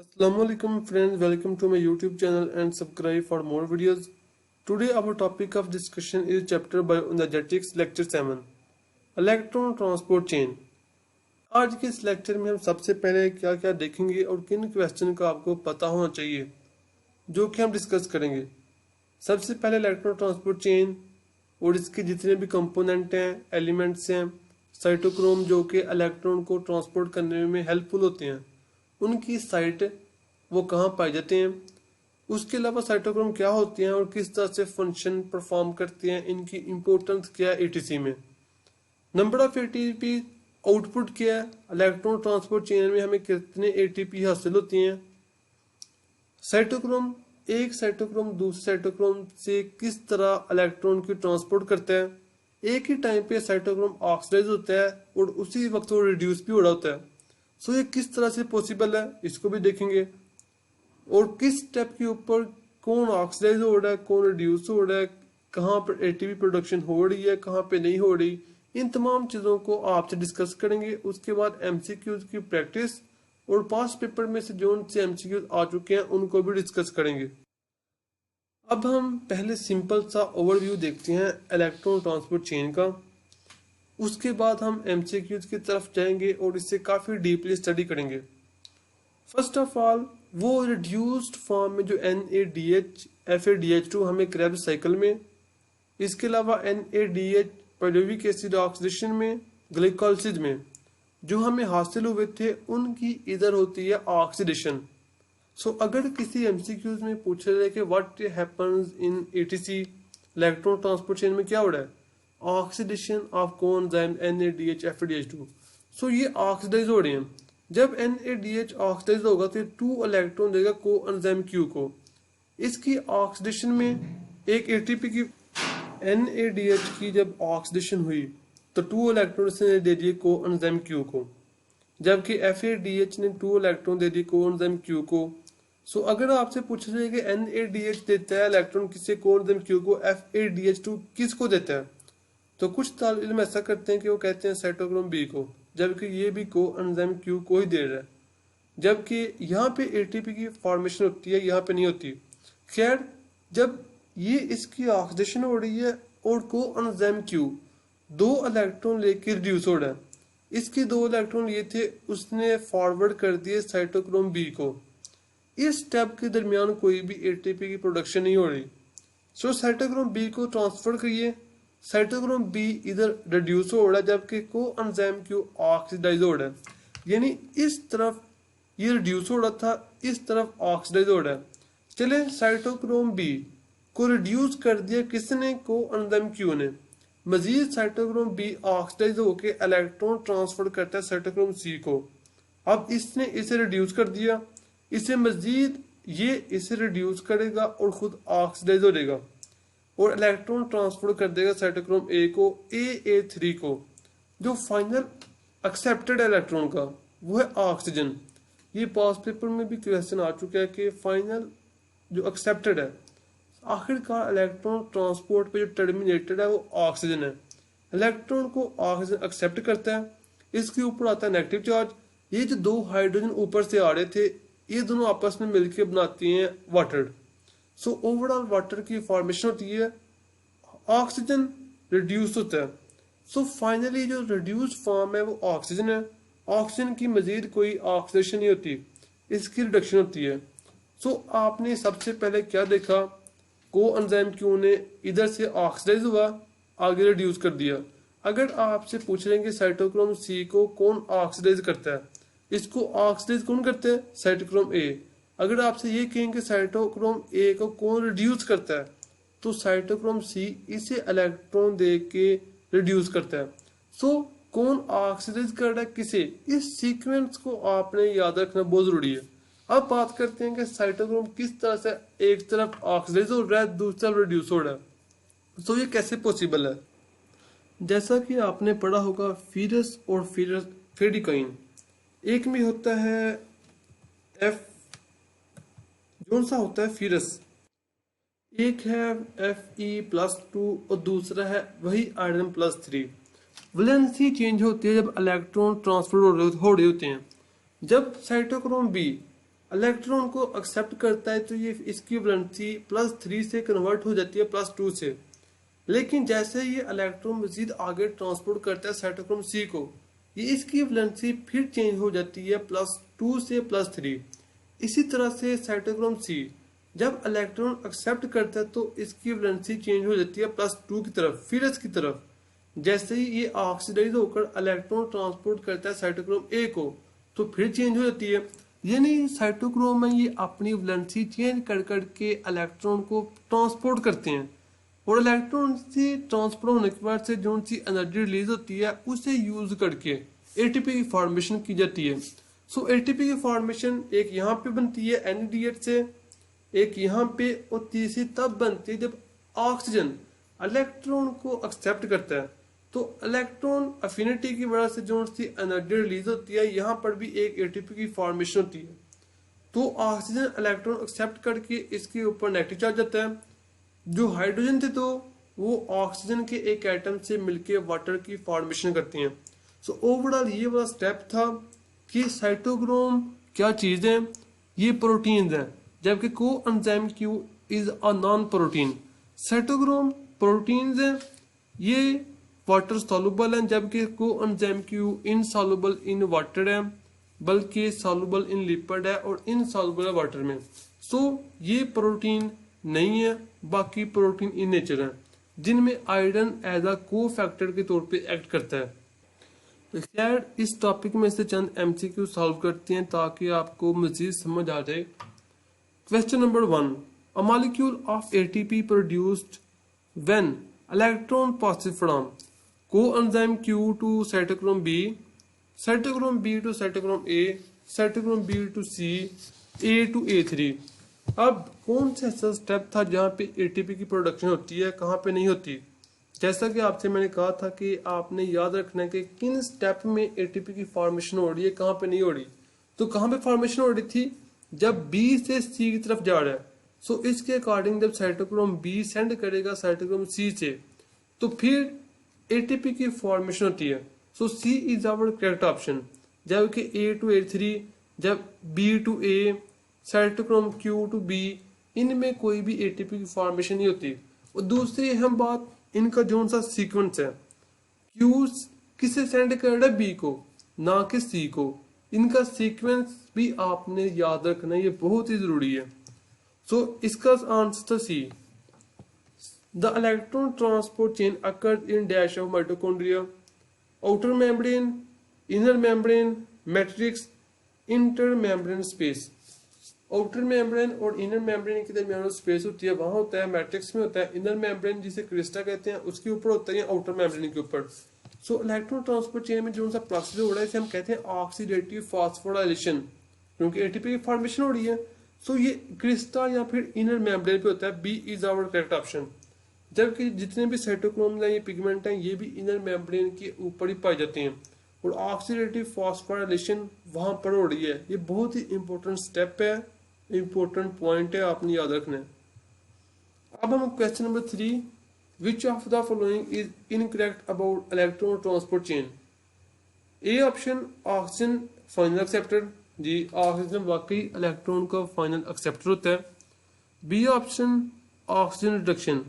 Assalamualaikum friends, welcome to my YouTube channel and subscribe for more videos. Today our topic of discussion is chapter Bioenergetics lecture 7 Electron Transport Chain. आज के इस lecture में हम सबसे पहले क्या क्या देखेंगे और किन क्वेश्चन का आपको पता होना चाहिए जो कि हम डिस्कस करेंगे। सबसे पहले इलेक्ट्रॉन ट्रांसपोर्ट चेन और इसके जितने भी कंपोनेंट हैं, एलिमेंट्स हैं, साइटोक्रोम जो कि इलेक्ट्रॉन को ट्रांसपोर्ट करने में हेल्पफुल होते हैं, उनकी साइट वो कहाँ पाए जाते हैं। उसके अलावा साइटोक्रोम क्या होते हैं और किस तरह से फंक्शन परफॉर्म करते हैं, इनकी इंपॉर्टेंस क्या है एटीसी में। नंबर ऑफ एटीपी आउटपुट क्या है, इलेक्ट्रॉन ट्रांसपोर्ट चेन में हमें कितने एटीपी हासिल होती हैं। साइटोक्रोम एक साइटोक्रोम दूसरे साइटोक्रोम से किस तरह इलेक्ट्रॉन की ट्रांसपोर्ट करता है। एक ही टाइम पे साइटोक्रोम ऑक्सीडाइज होता है और उसी वक्त वो रिड्यूस भी हो रहा होता है। सो ये किस तरह से पॉसिबल है इसको भी देखेंगे, और किस स्टेप के ऊपर कौन ऑक्सीडाइज हो रहा है, कौन रिड्यूस हो रहा है, कहाँ पर एटीपी प्रोडक्शन हो रही है, कहाँ पे नहीं हो रही। इन तमाम चीज़ों को आपसे डिस्कस करेंगे। उसके बाद एमसीक्यूज की प्रैक्टिस और पास्ट पेपर में से जो से एमसीक्यूज आ चुके हैं उनको भी डिस्कस करेंगे। अब हम पहले सिंपल सा ओवरव्यू देखते हैं इलेक्ट्रॉन ट्रांसपोर्ट चेन का। उसके बाद हम एमसीक्यूज की तरफ जाएंगे और इससे काफ़ी डीपली स्टडी करेंगे। फर्स्ट ऑफ ऑल वो रिड्यूस्ड फॉर्म में जो NADH FADH2 हमें क्रेब्स साइकिल में, इसके अलावा NADH पाइरुविक एसिड ऑक्सीडेशन में, ग्लाइकोलाइसिस में जो हमें हासिल हुए थे उनकी इधर होती है ऑक्सीडेशन। सो अगर किसी एमसीक्यूज में पूछा जाए कि what happens in ETC electron transport chain में क्या हो रहा है, oxidation of coenzyme NADH FADH2। So ये ऑक्सीडाइज हो रहे हैं। जब NADH ऑक्सीडाइज होगा तो 2 इलेक्ट्रॉन देगा कोएंजाइम Q को। इसकी ऑक्सीडेशन में एक एटीपी की NADH की जब ऑक्सीडेशन हुई तो 2 इलेक्ट्रॉन इसने दे दिए कोएंजाइम Q को, जबकि FADH ने 2 इलेक्ट्रॉन दे दिए कोएंजाइम Q को। सो अगर आपसे पूछा जाए कि NADH देता है इलेक्ट्रॉन किसे कोएंजाइम Q को, FADH2 किसको देता है, तो कुछ तालिब इल्म ऐसा करते हैं कि वो कहते हैं साइटोक्रोम B को, जबकि ये भी कोएंजाइम Q को ही दे रहा है, जबकि यहाँ पे एटीपी की फॉर्मेशन होती है, यहाँ पे नहीं होती। खैर, जब ये इसकी ऑक्सीडेशन हो रही है और कोएंजाइम Q 2 इलेक्ट्रॉन लेके रिड्यूस हो रहा है, इसके 2 इलेक्ट्रॉन ये थे, उसने फॉरवर्ड कर दिए साइटोक्रोम B को। इस स्टेप के दरमियान कोई भी एटीपी की प्रोडक्शन नहीं हो रही। सो साइटोक्रोम B को ट्रांसफर करिए, साइटोक्रोम B इधर रिड्यूस हो रहा है जबकि कोएंजाइम Q ऑक्सीडाइज हो रहा है। यानी इस तरफ ये रिड्यूस हो रहा था, इस तरफ ऑक्सीडाइज हो रहा है। चले साइटोक्रोम B को रिड्यूस कर दिया किसने, कोएंजाइम Q ने। मजीद साइटोक्रोम B ऑक्सीडाइज होकर इलेक्ट्रॉन ट्रांसफर करता है साइटोक्रोम C को। अब इसने इसे रिड्यूस कर दिया, इसे मजीद ये इसे रिड्यूस करेगा और खुद ऑक्सीडाइज हो जाएगा और इलेक्ट्रॉन ट्रांसफर कर देगा साइटोक्रोम A को, AA3 को। जो फाइनल एक्सेप्टेड इलेक्ट्रॉन का वो है ऑक्सीजन। ये पास्ट पेपर में भी क्वेश्चन आ चुका है कि फाइनल जो एक्सेप्टेड है, आखिरकार इलेक्ट्रॉन ट्रांसपोर्ट पे जो टर्मिनेटेड है वो ऑक्सीजन है। इलेक्ट्रॉन को ऑक्सीजन एक्सेप्ट करता है, इसके ऊपर आता है नेगेटिव चार्ज। ये जो 2 हाइड्रोजन ऊपर से आ रहे थे, ये दोनों आपस में मिलकर बनाती हैं वाटर। सो ओवरऑल वाटर की फॉर्मेशन होती है, ऑक्सीजन रिड्यूस होता है। सो फाइनली जो रिड्यूस्ड फॉर्म है वो ऑक्सीजन है। ऑक्सीजन की मजीद कोई ऑक्सीडेशन नहीं होती, इसकी रिडक्शन होती है। सो आपने सबसे पहले क्या देखा, कोएंजाइम Q ने इधर से ऑक्सीडाइज हुआ, आगे रिड्यूस कर दिया। अगर आपसे पूछ रहे हैं कि साइटोक्रोम C को कौन ऑक्सीडाइज करता है, इसको ऑक्सीडाइज कौन करता है, साइटोक्रोम A। अगर आपसे ये कहेंगे साइटोक्रोम A को कौन रिड्यूस करता है, तो साइटोक्रोम C इसे इलेक्ट्रॉन दे के रिड्यूस करता है। सो कौन ऑक्सीडाइज कर रहा है किसे, इस सीक्वेंस को आपने याद रखना बहुत जरूरी है। अब बात करते हैं कि साइटोक्रोम किस तरह से एक तरफ ऑक्सीडाइज हो रहा है, दूसरी तरफ रिड्यूस हो रहा है। सो ये कैसे पॉसिबल है। जैसा कि आपने पढ़ा होगा फीरस और फेडिकाइन, एक में होता है F, कौन सा होता है फीरस, एक है Fe+2 और दूसरा है वही आयरन +3। वैलेंसी चेंज होती है जब इलेक्ट्रॉन ट्रांसफर हो रहे होते हैं। जब साइटोक्रोम B इलेक्ट्रॉन को एक्सेप्ट करता है तो ये इसकी वैलेंसी +3 से कन्वर्ट हो जाती है +2 से। लेकिन जैसे ये इलेक्ट्रॉन मजीद आगे ट्रांसपोर्ट करता है साइटोक्रोम सी को, ये इसकी वैलेंसी फिर चेंज हो जाती है +2 से +3। इसी तरह से साइटोक्रोम सी जब इलेक्ट्रॉन एक्सेप्ट करता है तो इसकी वैलेंसी चेंज हो जाती है +2 की तरफ, फिर इसकी तरफ। जैसे ही ये ऑक्सीडाइज होकर इलेक्ट्रॉन ट्रांसपोर्ट करता है साइटोक्रोम ए को, तो फिर चेंज हो जाती है। यानी साइटोक्रोम में ये अपनी वैलेंसी चेंज कर करके इलेक्ट्रॉन को ट्रांसपोर्ट करते हैं, और इलेक्ट्रॉन से ट्रांसफर होने के बाद से जो सी एनर्जी रिलीज होती है उसे यूज करके एटीपी की फॉर्मेशन की जाती है। सो एटीपी की फॉर्मेशन एक यहाँ पे बनती है NADH से, एक यहाँ पे, और तीसरी तब बनती है जब ऑक्सीजन इलेक्ट्रॉन को एक्सेप्ट करता है। तो इलेक्ट्रॉन अफिनिटी की वजह से जो सी एनर्जी रिलीज होती है, यहाँ पर भी एक एटीपी की फॉर्मेशन होती है। तो ऑक्सीजन इलेक्ट्रॉन एक्सेप्ट करके इसके ऊपर नेगेटिव चार्ज आता है। जो हाइड्रोजन थे तो वो ऑक्सीजन के एक एटम से मिलके वाटर की फॉर्मेशन करते हैं। सो ओवरऑल ये वाला स्टेप था कि साइटोक्रोम क्या चीज है, ये प्रोटीन है, जबकि coenzyme Q is a non protein. Cytochrome protein है, ये वाटर सॉल्युबल है, जबकि coenzyme Q insoluble in water है, बल्कि सॉल्युबल इन लिपिड है और इनसॉल्युबल है वाटर में। सो ये प्रोटीन नहीं है, बाकी प्रोटीन इन नेचर है, जिनमें आयरन एज अ को फैक्टर के तौर पे एक्ट करता है। तो खैर इस टॉपिक में से चंद MCQ सॉल्व करते हैं ताकि आपको मजीद समझ आ जाए। Question number 1, a molecule of ATP produced when electron passes from coenzyme Q to cytochrome B, cytochrome B to cytochrome A, cytochrome B to C, A to A3। अब कौन सा ऐसा स्टेप था जहाँ पे एटीपी की प्रोडक्शन होती है, कहाँ पे नहीं होती। जैसा कि आपसे मैंने कहा था कि आपने याद रखना है कि किन स्टेप में एटीपी की फॉर्मेशन हो रही है, कहाँ पे नहीं हो रही। तो कहाँ पे फॉर्मेशन हो रही थी, जब B से C की तरफ जा रहा है। सो इसके अकॉर्डिंग जब साइटोक्रोम B सेंड करेगा साइटोक्रोम C से, तो फिर एटीपी की फॉर्मेशन होती है। So C is our correct option. जबकि A टू A3, जब B to A, cytochrome Q to B, इनमें कोई भी एटीपी की फॉर्मेशन नहीं होती। और दूसरी अहम बात, इनका जो सा सीक्वेंस है, Q किसे सेंड कर रहा है, B को, ना कि C को। इनका सीक्वेंस भी आपने याद रखना है, ये बहुत ही जरूरी है। सो इसका आंसर था C। The electron transport chain occurs in dash of mitochondria, outer membrane, inner membrane, matrix, inter membrane space. Outer membrane और इनर मेम्ब्रेन के दरमियान स्पेस होती है, वहां होता है मैट्रिक्स में होता है। इनर मेम्ब्रेन जिसे क्रिस्टा कहते हैं उसके ऊपर होता है, आउटर मेम्ब्रेन के ऊपर। सो इलेक्ट्रॉन ट्रांसपोर्ट चेन में जो सा प्रोसेस हो रहा है इसे हम कहते हैं ऑक्सीडेटिव फॉस्फोराइलेशन, क्योंकि एटीपी की फॉर्मेशन हो रही है। सो ये क्रिस्टा या फिर इनर मेम्ब्रेन पे होता है। B is our correct option. जबकि जितने भी साइटोक्रोम ये पिगमेंट हैं ये भी इनर मेम्ब्रेन के ऊपर ही पाए जाते हैं, और ऑक्सीडेटिव फॉस्फोराइलेशन वहां पर हो रही है। ये बहुत ही इंपॉर्टेंट स्टेप है, इंपॉर्टेंट पॉइंट है, आपने याद रखना है। अब हम question number 3, which of the following is incorrect about electron transport chain. A option oxygen final acceptor, जी ऑक्सीजन वाकई इलेक्ट्रॉन का फाइनल एक्सेप्टर होता है। बी ऑप्शन ऑक्सीजन रिडक्शन,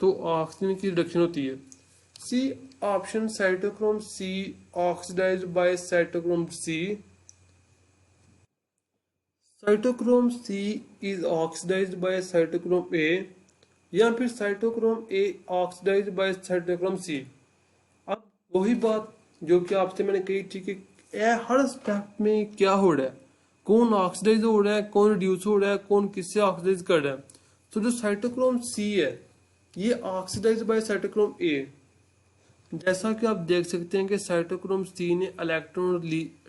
तो ऑक्सीजन की रिडक्शन होती है। C option cytochrome C oxidised by cytochrome C, cytochrome C is oxidised by cytochrome A, या फिर cytochrome A oxidised by cytochrome C। अब वही बात जो कि आपसे मैंने कही थी कि हर स्टेप में क्या हो रहा है, कौन ऑक्सीडाइज हो रहा है, कौन रिड्यूस हो रहा है, कौन किससे ऑक्सीडाइज कर रहा है। तो जो साइटोक्रोम C है ये ऑक्सीडाइज बाय साइटोक्रोम A। जैसा कि आप देख सकते हैं कि साइटोक्रोम C ने इलेक्ट्रॉन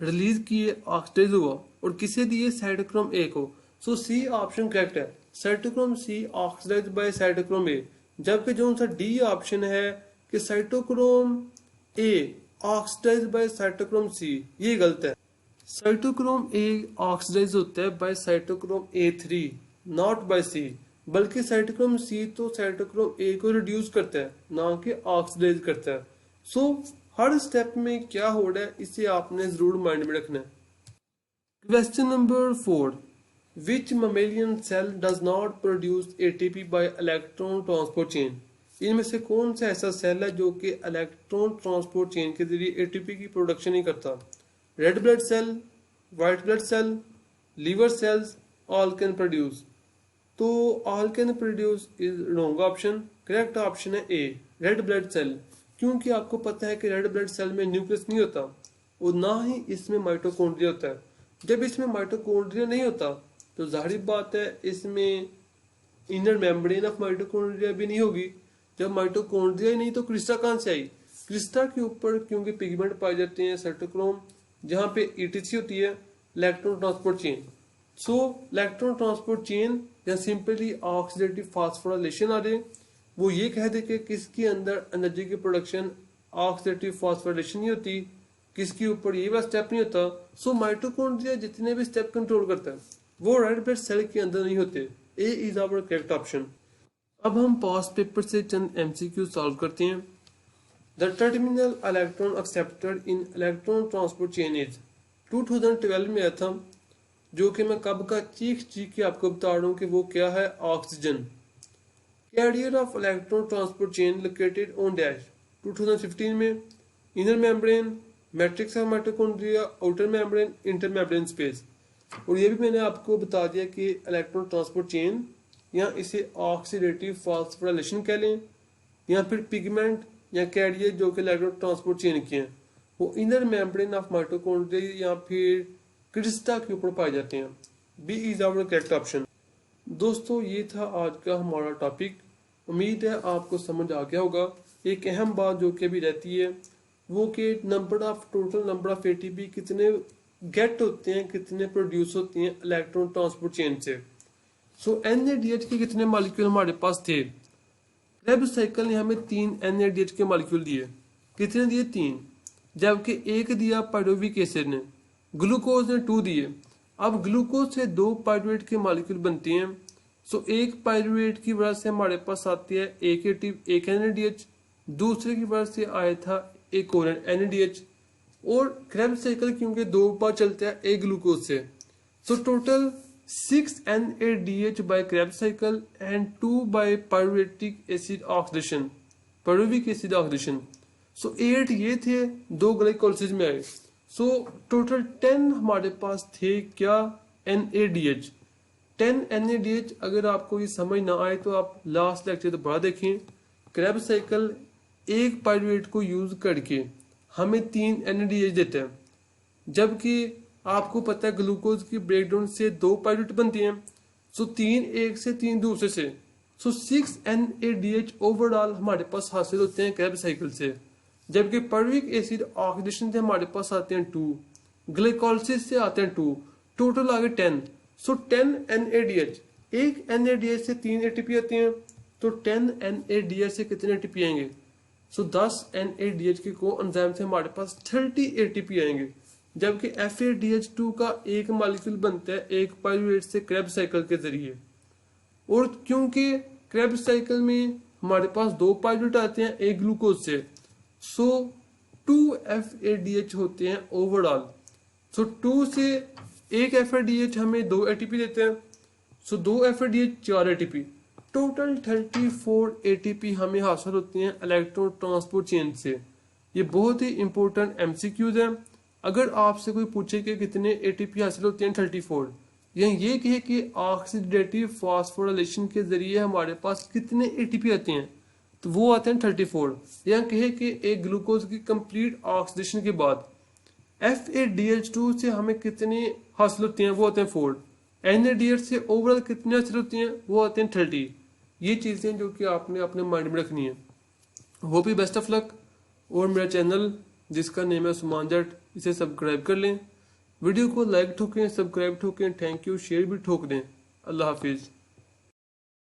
रिलीज किए, ऑक्सीडाइज हुआ, और किसे दिए, साइटोक्रोम A को। सो C ऑप्शन करेक्ट है, cytochrome C oxidise by cytochrome A। जबकि जो सा D ऑप्शन है कि cytochrome A oxidise by cytochrome C, ये गलत है। साइटोक्रोम A ऑक्सीडाइज होता है by cytochrome A3, not by C, बल्कि साइटोक्रोम C तो साइटोक्रोम A को रिड्यूस करता है, ना कि ऑक्सीडाइज करता है। सो हर स्टेप में क्या हो रहा है इसे आपने जरूर माइंड में रखना है। Question number 4, which mammalian cell does not produce ATP by electron transport chain. इनमें से कौन सा ऐसा सेल है जो कि इलेक्ट्रॉन ट्रांसपोर्ट चेन के जरिए एटीपी की प्रोडक्शन नहीं करता? Red blood cell, white blood cell, liver cells, all can produce. तो all can produce is wrong option. Correct option है ए, रेड ब्लड सेल। क्योंकि आपको पता है कि रेड ब्लड सेल में न्यूक्लियस नहीं होता और ना ही इसमें माइटोकॉन्ड्रिया होता है। जब इसमें माइटोकॉन्ड्रिया नहीं होता तो जाहिर बात है इसमें इनर मेम्ब्रेन ऑफ माइटोकॉन्ड्रिया भी नहीं होगी। जब माइटोकॉन्ड्रिया ही नहीं तो क्रिस्टा कहां से आई? क्रिस्टा के ऊपर क्योंकि पिगमेंट पाए जाते हैं साइटोक्रोम, जहां पे ईटीसी होती है, इलेक्ट्रॉन ट्रांसपोर्ट चेन। सो इलेक्ट्रॉन ट्रांसपोर्ट चेन या सिंपली ऑक्सीडेटिव फास्फोराइलेशन आ जाए, वो ये कह दे कि किसके अंदर एनर्जी की प्रोडक्शन ऑक्सीडेटिव फास्फोराइलेशन नहीं होती, किसके ऊपर ये वाला स्टेप नहीं होता। सो माइटोकॉन्ड्रिया जितने भी स्टेप कंट्रोल करता है वो रेड ब्लड सेल के अंदर नहीं होते। ए इज आवर करेक्ट ऑप्शन। अब हम पास्ट पेपर से चंद एमसीक्यू सॉल्व करते हैं। The terminal electron accepted in electron transport chain is 2012 में आया था, जो कि मैं कब का चीख के आपको बता रहा हूं कि वो क्या है, oxygen. Carrier of electron transport chain located on dash 2015 में। Inner membrane, matrix of mitochondria, outer membrane, inter membrane space. और ये भी मैंने आपको बता दिया कि इलेक्ट्रॉन ट्रांसपोर्ट चेन या इसे ऑक्सीडेटिव फास्फोराइलेशन कह लें या फिर पिगमेंट या कैरियर जो कि इलेक्ट्रॉन ट्रांसपोर्ट चेन के हैं, वो इनर मेम्ब्रेन ऑफ माइटोकॉन्ड्रिया या फिर क्रिस्टा के ऊपर पाए जाते हैं। B is our correct option. दोस्तों ये था आज का हमारा टॉपिक। उम्मीद है आपको समझ आ गया होगा। एक अहम बात जो कि अभी रहती है वो कि टोटल नंबर ऑफ एटीपी कितने गेट होते हैं, कितने प्रोड्यूस होते हैं इलेक्ट्रॉन ट्रांसपोर्ट चेन से। सो एनएडीएच के कितने मॉलिक्यूल हमारे पास थे? क्रेब्स साइकिल ने हमें 3 एनएडीएच के मॉलिक्यूल दिए। कितने दिए? 3, जबकि एक दिया पायरुविक एसिड ने। ग्लूकोज ने 2 दिए। अब ग्लूकोज से 2 पायरुवेट के मॉलिक्यूल बनते हैं। सो एक पायरुवेट की वजह से हमारे पास आती है एक एनएडीएच, दूसरे की वजह से आया था एक और एनएडीएच। और क्रेब्स साइकिल क्योंकि 2 बार चलता है एक ग्लूकोज से, so total 6 NADH by Krebs cycle and 2 by pyruvic acid oxidation, pyruvic acid oxidation. So 8 ये थे, 2 ग्लाइकोलाइसिस में आए। सो टोटल 10 हमारे पास थे क्या? NADH। 10 NADH। अगर आपको ये समझ ना आए तो आप लास्ट लेक्चर दोबारा देखें। क्रेब्स साइकिल एक पायरुवेट को यूज करके हमें 3 NADH देता है, जबकि आपको पता है ग्लूकोज की ब्रेकडाउन से 2 पायरुवेट बनती हैं। सो 3 एक से 3 दूसरे से। सो 6 NADH ओवरऑल हमारे पास हासिल होते हैं क्रेब्स साइकिल से, जबकि पायरुविक एसिड ऑक्सीडेशन से हमारे पास आते हैं 2, ग्लाइकोलाइसिस से आते हैं 2, टोटल आ गए 10। सो 10 NADH। एक NADH से 3 ATP आते हैं, तो 10 NADH से कितने ATP आएंगे? सो 10 NADH के को एंजाइम से हमारे पास 30 ATP आएंगे, जबकि FADH2 का एक मॉलिक्यूल बनता है एक पायरुवेट से क्रेब्स साइकिल के जरिए। और क्योंकि क्रेब्स साइकिल में हमारे पास 2 पायरुवेट आते हैं एक ग्लूकोज से, सो 2 FADH होते हैं ओवरऑल। सो 2 से एक FADH हमें 2 ATP देते हैं। सो 2 FADH 4 ATP, टोटल 34 ATP हमें हासिल होते हैं इलेक्ट्रॉन ट्रांसपोर्ट चेन से। ये बहुत ही इंपॉर्टेंट MCQs हैं। अगर आपसे कोई पूछे कि कितने ATP हासिल होते हैं 34, या ये कहे कि ऑक्सीडेटिव फास्फोराइलेशन के जरिए हमारे पास कितने ATP आते हैं, तो वो आते हैं 34। या कहे कि एक ग्लूकोज की कंप्लीट ऑक्सीडेशन के बाद FADH2 से हमें कितने हासिल होते हैं, वो आते हैं 4। NADH से ओवरऑल कितने हासिल होते हैं, वो आते हैं 30। ये चीजें जो कि आपने अपने माइंड में रखनी है। Hope you best of luck. और मेरा चैनल जिसका नेम है उस्मान जट, इसे सब्सक्राइब कर लें। वीडियो को लाइक ठोकें, सब्सक्राइब ठोकें, थैंक यू, शेयर भी ठोक दें। अल्लाह हाफिज।